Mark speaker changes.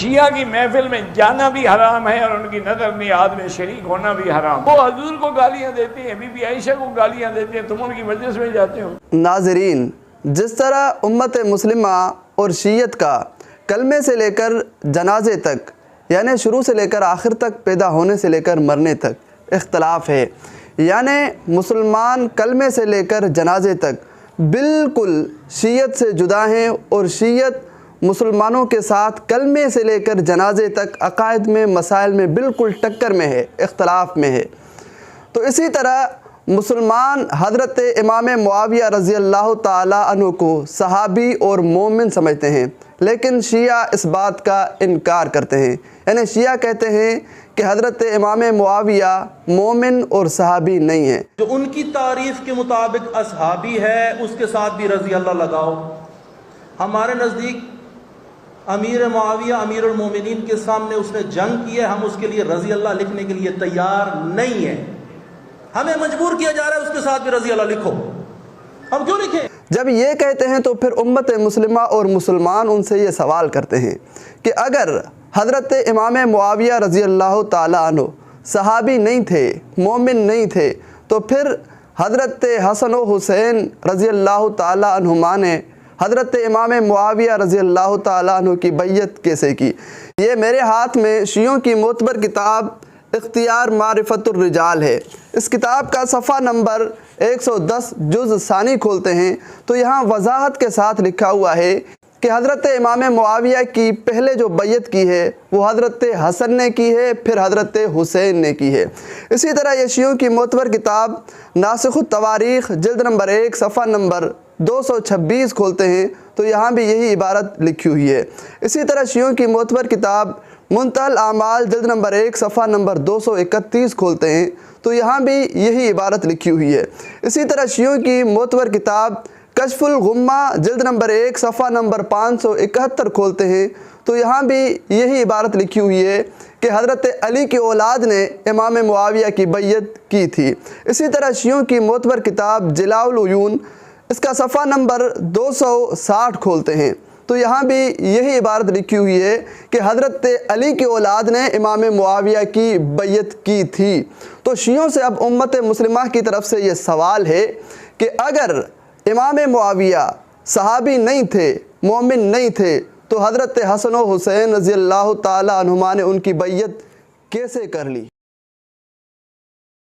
Speaker 1: شیعہ کی محفل میں جانا بھی حرام ہے اور ان کی نظر نیاد میں شریک ہونا بھی حرام۔ وہ حضور کو گالیاں دیتے ہیں، بی بی عائشہ کو گالیاں دیتے ہیں، تم ان کی مجلس میں جاتے ہو۔
Speaker 2: ناظرین، جس طرح امت مسلمہ اور شیعت کا کلمے سے لے کر جنازے تک، یعنی شروع سے لے کر آخر تک، پیدا ہونے سے لے کر مرنے تک اختلاف ہے، یعنی مسلمان کلمے سے لے کر جنازے تک بالکل شیعت سے جدا ہیں، اور شیعت مسلمانوں کے ساتھ کلمے سے لے کر جنازے تک عقائد میں، مسائل میں بالکل ٹکر میں ہے، اختلاف میں ہے۔ تو اسی طرح مسلمان حضرت امام معاویہ رضی اللہ تعالی عنہ کو صحابی اور مومن سمجھتے ہیں، لیکن شیعہ اس بات کا انکار کرتے ہیں، یعنی شیعہ کہتے ہیں کہ حضرت امام معاویہ مومن اور صحابی نہیں ہیں۔
Speaker 3: جو ان کی تعریف کے مطابق اصحابی ہے اس کے ساتھ بھی رضی اللہ لگاؤ۔ ہمارے نزدیک امیر معاویہ امیر المومنین کے سامنے اس نے جنگ کی ہے، ہم اس کے لیے رضی اللہ لکھنے کے لیے تیار نہیں ہیں۔ ہمیں مجبور کیا جا رہا ہے اس کے ساتھ بھی رضی اللہ لکھو، ہم کیوں لکھیں؟
Speaker 2: جب یہ کہتے ہیں تو پھر امت مسلمہ اور مسلمان ان سے یہ سوال کرتے ہیں کہ اگر حضرت امام معاویہ رضی اللہ تعالیٰ عنہ صحابی نہیں تھے، مومن نہیں تھے، تو پھر حضرت حسن و حسین رضی اللہ تعالیٰ عنہما نے حضرت امام معاویہ رضی اللہ تعالیٰ عنہ کی بیعت کیسے کی؟ یہ میرے ہاتھ میں شیعوں کی معتبر کتاب اختیار معرفت الرجال ہے۔ اس کتاب کا صفحہ نمبر 110 جز ثانی کھولتے ہیں تو یہاں وضاحت کے ساتھ لکھا ہوا ہے کہ حضرت امام معاویہ کی پہلے جو بیعت کی ہے وہ حضرت حسن نے کی ہے، پھر حضرت حسین نے کی ہے۔ اسی طرح یہ شیعوں کی معتبر کتاب ناسخ التواریخ جلد نمبر 1 صفحہ نمبر 226 کھولتے ہیں تو یہاں بھی یہی عبارت لکھی ہوئی ہے۔ اسی طرح شیعوں کی معتبر کتاب منتہی الاعمال جلد نمبر 1 صفحہ نمبر 231 کھولتے ہیں تو یہاں بھی یہی عبارت لکھی ہوئی ہے۔ اسی طرح شیعوں کی معتبر کتاب کشف الغمہ جلد نمبر 1 صفحہ نمبر 571 کھولتے ہیں تو یہاں بھی یہی عبارت لکھی ہوئی ہے کہ حضرت علی کی اولاد نے امام معاویہ کی بیعت کی تھی۔ اسی طرح شیعوں کی معتبر کتاب جلاء العیون، اس کا صفحہ نمبر 260 کھولتے ہیں تو یہاں بھی یہی عبارت لکھی ہوئی ہے کہ حضرت علی کی اولاد نے امام معاویہ کی بیعت کی تھی۔ تو شیعوں سے اب امت مسلمہ کی طرف سے یہ سوال ہے کہ اگر امام معاویہ صحابی نہیں تھے، مومن نہیں تھے، تو حضرت حسن و حسین رضی اللہ تعالی عنہما نے ان کی بیعت کیسے کر لی؟